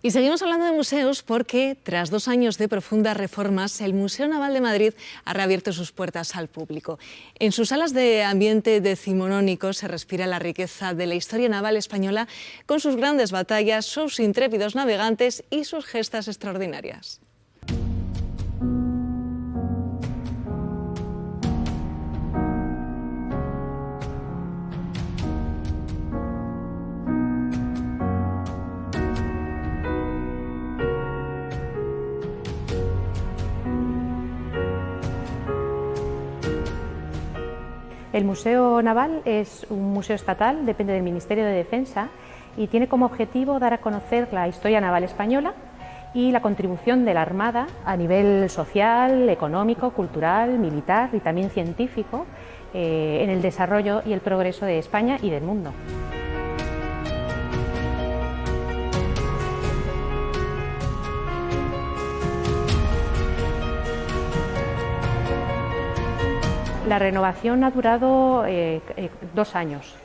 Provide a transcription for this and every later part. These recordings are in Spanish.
Y seguimos hablando de museos porque, tras 2 años de profundas reformas, el Museo Naval de Madrid ha reabierto sus puertas al público. En sus salas de ambiente decimonónico se respira la riqueza de la historia naval española con sus grandes batallas, sus intrépidos navegantes y sus gestas extraordinarias. El Museo Naval es un museo estatal, depende del Ministerio de Defensa y tiene como objetivo dar a conocer la historia naval española y la contribución de la Armada a nivel social, económico, cultural, militar y también científico en el desarrollo y el progreso de España y del mundo. La renovación ha durado 2 años.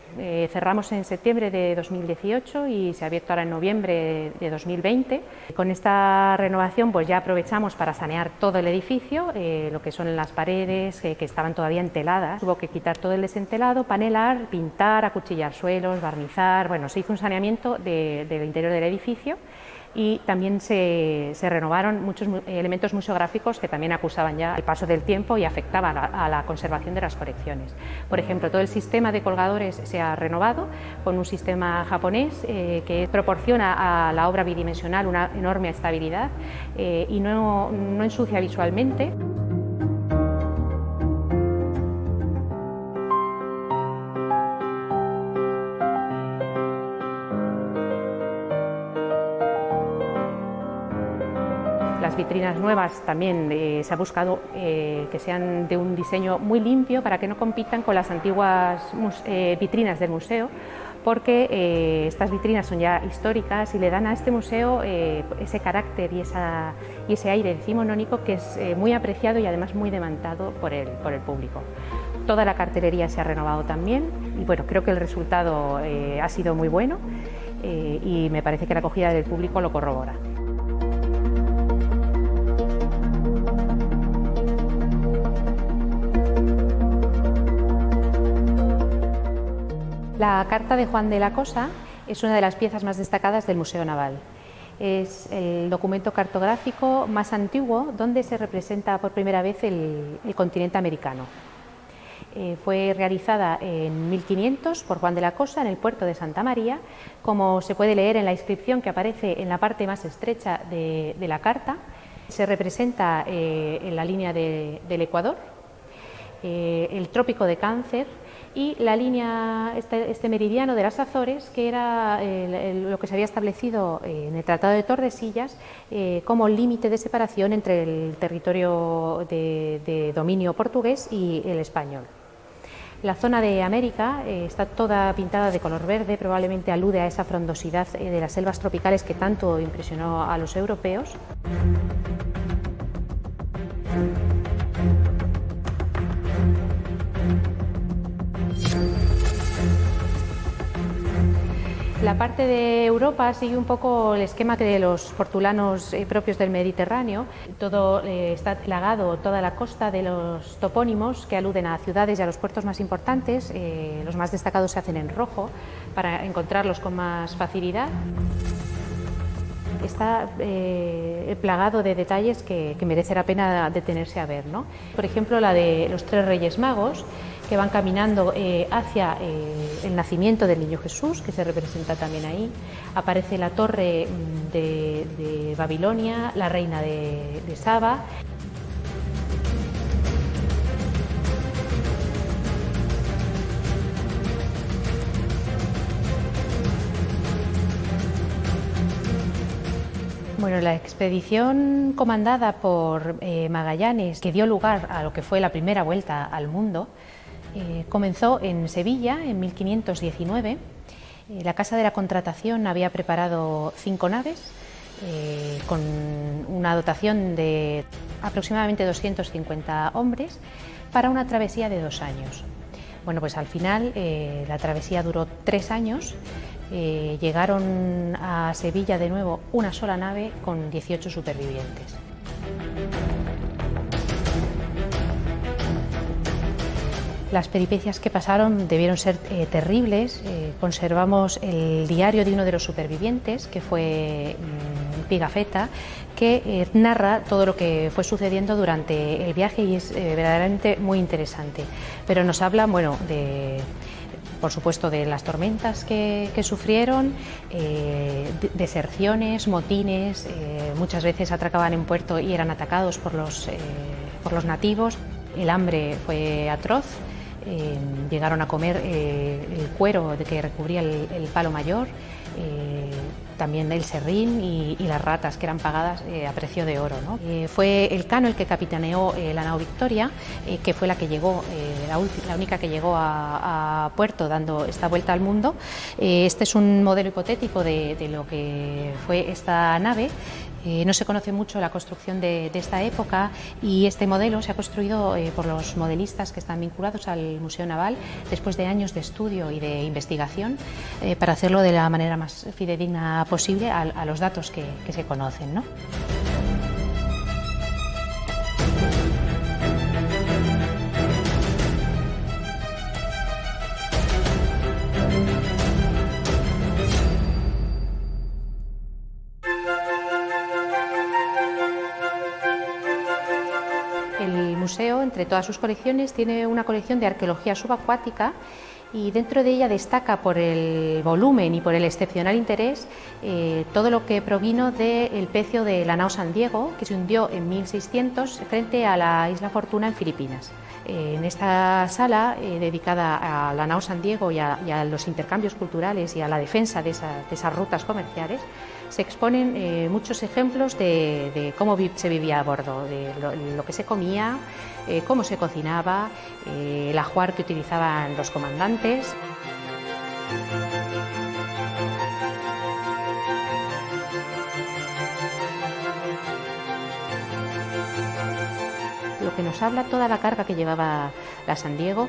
Cerramos en septiembre de 2018 y se ha abierto ahora en noviembre de 2020. Con esta renovación pues ya aprovechamos para sanear todo el edificio, lo que son las paredes que estaban todavía enteladas. Hubo que quitar todo el desentelado, panelar, pintar, acuchillar suelos, barnizar. Bueno, se hizo un saneamiento del interior del edificio. Y también se renovaron muchos elementos museográficos que también acusaban ya el paso del tiempo y afectaban a la conservación de las colecciones. Por ejemplo, todo el sistema de colgadores se ha renovado con un sistema japonés que proporciona a la obra bidimensional una enorme estabilidad y no ensucia visualmente. Las vitrinas nuevas también se ha buscado que sean de un diseño muy limpio para que no compitan con las antiguas vitrinas del museo, porque estas vitrinas son ya históricas y le dan a este museo ese carácter y ese aire decimonónico que es muy apreciado y además muy demandado por el público. Toda la cartelería se ha renovado también y bueno, creo que el resultado ha sido muy bueno y me parece que la acogida del público lo corrobora. La Carta de Juan de la Cosa es una de las piezas más destacadas del Museo Naval. Es el documento cartográfico más antiguo donde se representa por primera vez el continente americano. Fue realizada en 1500 por Juan de la Cosa en el puerto de Santa María, como se puede leer en la inscripción que aparece en la parte más estrecha de la carta. Se representa en la línea del Ecuador, el trópico de Cáncer y la línea, este meridiano de las Azores, que era lo que se había establecido en el Tratado de Tordesillas como límite de separación entre el territorio de dominio portugués y el español. La zona de América está toda pintada de color verde, probablemente alude a esa frondosidad de las selvas tropicales que tanto impresionó a los europeos. La parte de Europa sigue un poco el esquema que de los portulanos propios del Mediterráneo. Todo está plagado, toda la costa de los topónimos que aluden a ciudades y a los puertos más importantes. Los más destacados se hacen en rojo para encontrarlos con más facilidad. Está plagado de detalles que merece la pena detenerse a ver, ¿no? Por ejemplo, la de los 3 Reyes Magos, que van caminando hacia el nacimiento del Niño Jesús, que se representa también ahí. Aparece la torre de Babilonia, la reina de Saba. Bueno, la expedición comandada por Magallanes, que dio lugar a lo que fue la primera vuelta al mundo, comenzó en Sevilla en 1519. La Casa de la Contratación había preparado 5 naves con una dotación de aproximadamente 250 hombres para una travesía de 2 años. Bueno, pues al final la travesía duró 3 años, Llegaron a Sevilla de nuevo una sola nave con 18 supervivientes. Las peripecias que pasaron debieron ser terribles. Conservamos el diario de uno de los supervivientes, que fue Pigafetta, que narra todo lo que fue sucediendo durante el viaje y es verdaderamente muy interesante. Pero nos habla, bueno, por supuesto, de las tormentas que sufrieron, deserciones, motines, muchas veces atracaban en puerto y eran atacados por los nativos. El hambre fue atroz. Llegaron a comer el cuero de que recubría el palo mayor, también el serrín y las ratas que eran pagadas a precio de oro, ¿no? Fue Elcano el que capitaneó la nao Victoria, que fue la que llegó, la única que llegó a puerto dando esta vuelta al mundo. Este es un modelo hipotético de lo que fue esta nave. No se conoce mucho la construcción de esta época y este modelo se ha construido por los modelistas que están vinculados al Museo Naval después de años de estudio y de investigación para hacerlo de la manera más fidedigna posible a los datos que se conocen, ¿no? El museo, entre todas sus colecciones, tiene una colección de arqueología subacuática y dentro de ella destaca por el volumen y por el excepcional interés todo lo que provino del pecio de la nao San Diego, que se hundió en 1600 frente a la isla Fortuna en Filipinas. En esta sala dedicada a la nao San Diego y a los intercambios culturales y a la defensa de esas rutas comerciales, se exponen muchos ejemplos de cómo se vivía a bordo, de lo que se comía, cómo se cocinaba, el ajuar que utilizaban los comandantes. Lo que nos habla toda la carga que llevaba la San Diego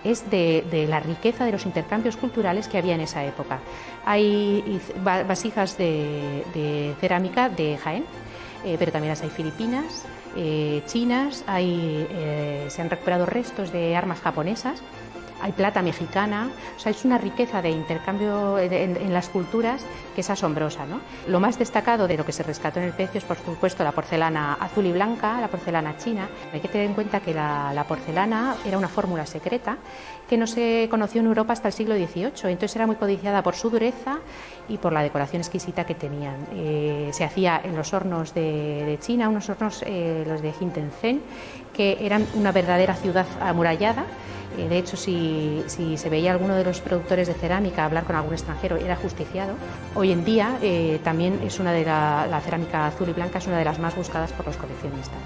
es de la riqueza de los intercambios culturales que había en esa época. Hay vasijas de cerámica de Jaén, pero también las hay filipinas, chinas, se han recuperado restos de armas japonesas, hay plata mexicana, o sea, es una riqueza de intercambio en las culturas que es asombrosa, ¿no? Lo más destacado de lo que se rescató en el pecio es, por supuesto, la porcelana azul y blanca, la porcelana china. Hay que tener en cuenta que la porcelana era una fórmula secreta que no se conoció en Europa hasta el siglo XVIII, entonces era muy codiciada por su dureza y por la decoración exquisita que tenían. Se hacía en los hornos de China, unos hornos, los de Jintenzhen, que eran una verdadera ciudad amurallada. De hecho, si se veía alguno de los productores de cerámica hablar con algún extranjero, era justiciado. Hoy en día también es la cerámica azul y blanca es una de las más buscadas por los coleccionistas.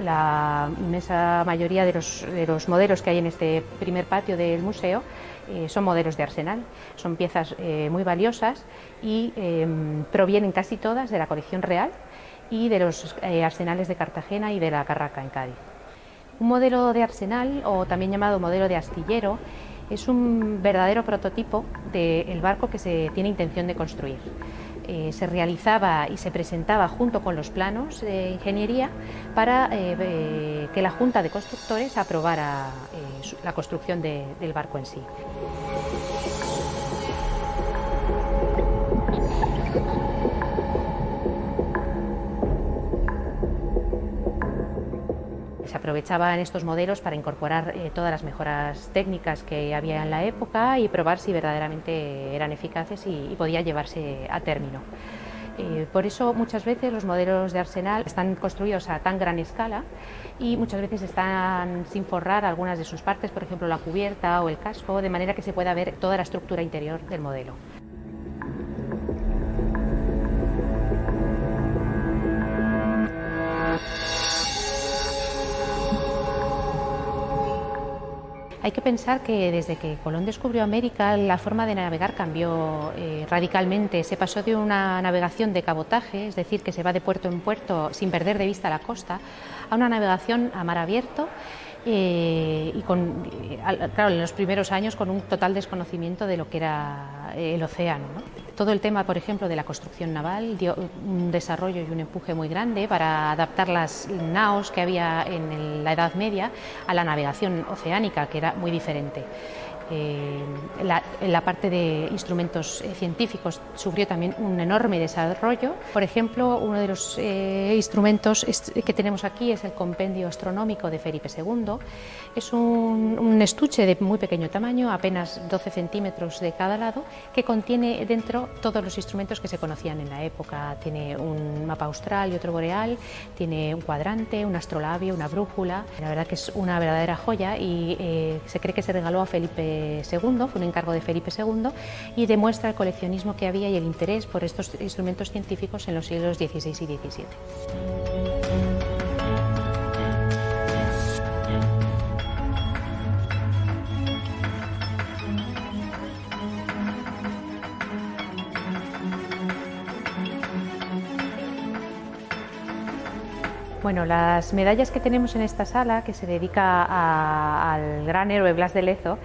La inmensa mayoría de los modelos que hay en este primer patio del museo son modelos de arsenal, son piezas muy valiosas y provienen casi todas de la colección real y de los arsenales de Cartagena y de la Carraca en Cádiz. Un modelo de arsenal, o también llamado modelo de astillero, es un verdadero prototipo del barco que se tiene intención de construir. Se realizaba y se presentaba junto con los planos de ingeniería para que la Junta de Constructores aprobara la construcción del barco en sí. Se aprovechaban estos modelos para incorporar todas las mejoras técnicas que había en la época y probar si verdaderamente eran eficaces y podía llevarse a término. Por eso muchas veces los modelos de arsenal están construidos a tan gran escala y muchas veces están sin forrar algunas de sus partes, por ejemplo la cubierta o el casco, de manera que se pueda ver toda la estructura interior del modelo. Hay que pensar que desde que Colón descubrió América, la forma de navegar cambió radicalmente. Se pasó de una navegación de cabotaje, es decir, que se va de puerto en puerto sin perder de vista la costa, a una navegación a mar abierto y claro, en los primeros años con un total desconocimiento de lo que era el océano, ¿no? Todo el tema, por ejemplo, de la construcción naval dio un desarrollo y un empuje muy grande para adaptar las naos que había en la Edad Media a la navegación oceánica, que era muy diferente. En la parte de instrumentos científicos sufrió también un enorme desarrollo. Por ejemplo, uno de los instrumentos que tenemos aquí es el Compendio Astronómico de Felipe II. Es un estuche de muy pequeño tamaño, apenas 12 centímetros de cada lado, que contiene dentro todos los instrumentos que se conocían en la época. Tiene un mapa austral y otro boreal, tiene un cuadrante, un astrolabio, una brújula. La verdad que es una verdadera joya y se cree que se regaló a Felipe II, fue un encargo de Felipe II, y demuestra el coleccionismo que había y el interés por estos instrumentos científicos en los siglos XVI y XVII. Bueno, las medallas que tenemos en esta sala, que se dedica al gran héroe Blas de Lezo,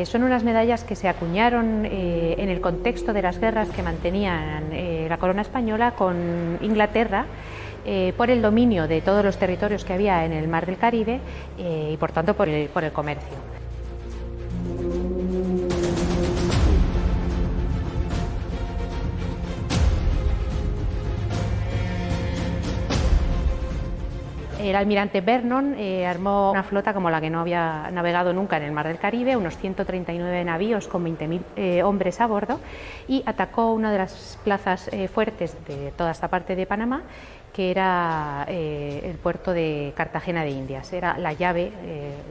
son unas medallas que se acuñaron en el contexto de las guerras que mantenían la corona española con Inglaterra por el dominio de todos los territorios que había en el Mar del Caribe y por tanto por el comercio. El almirante Vernon armó una flota como la que no había navegado nunca en el Mar del Caribe, unos 139 navíos con 20.000 hombres a bordo, y atacó una de las plazas fuertes de toda esta parte de Panamá, que era el puerto de Cartagena de Indias. Era la llave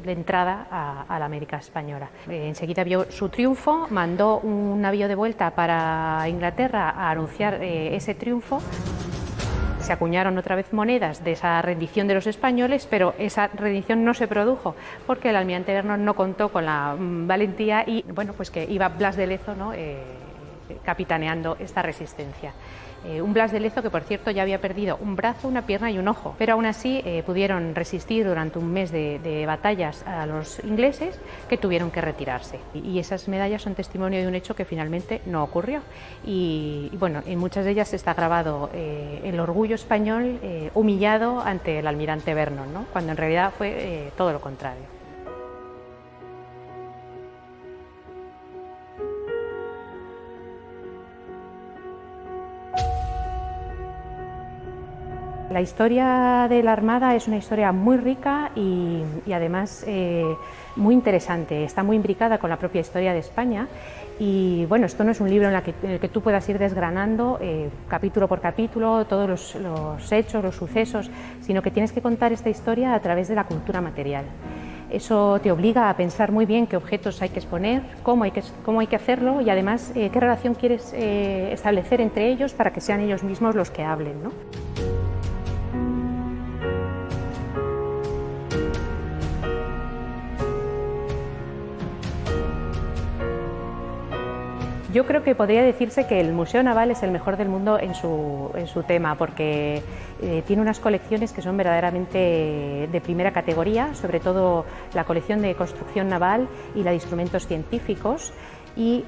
de entrada a la América española. Enseguida vio su triunfo, mandó un navío de vuelta para Inglaterra a anunciar ese triunfo. Se acuñaron otra vez monedas de esa rendición de los españoles, pero esa rendición no se produjo porque el almirante Vernon no contó con la valentía y bueno, pues que iba Blas de Lezo, ¿no? Capitaneando esta resistencia. Un Blas de Lezo que, por cierto, ya había perdido un brazo, una pierna y un ojo, pero aún así pudieron resistir durante un mes de batallas a los ingleses, que tuvieron que retirarse. Y esas medallas son testimonio de un hecho que finalmente no ocurrió. Y bueno, en muchas de ellas está grabado el orgullo español humillado ante el almirante Vernon, ¿no? Cuando en realidad fue todo lo contrario. La historia de la Armada es una historia muy rica y además muy interesante. Está muy imbricada con la propia historia de España y bueno, esto no es un libro en el que tú puedas ir desgranando capítulo por capítulo todos los hechos, los sucesos, sino que tienes que contar esta historia a través de la cultura material. Eso te obliga a pensar muy bien qué objetos hay que exponer, cómo hay que hacerlo y además qué relación quieres establecer entre ellos para que sean ellos mismos los que hablen, ¿no? Yo creo que podría decirse que el Museo Naval es el mejor del mundo en su tema, porque tiene unas colecciones que son verdaderamente de primera categoría, sobre todo la colección de construcción naval y la de instrumentos científicos y,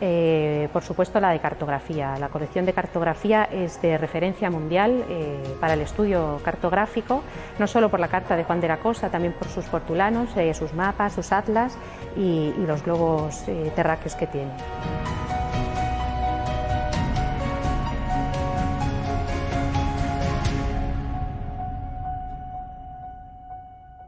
por supuesto, la de cartografía. La colección de cartografía es de referencia mundial para el estudio cartográfico, no solo por la carta de Juan de la Cosa, también por sus portulanos, sus mapas, sus atlas y los globos terráqueos que tiene.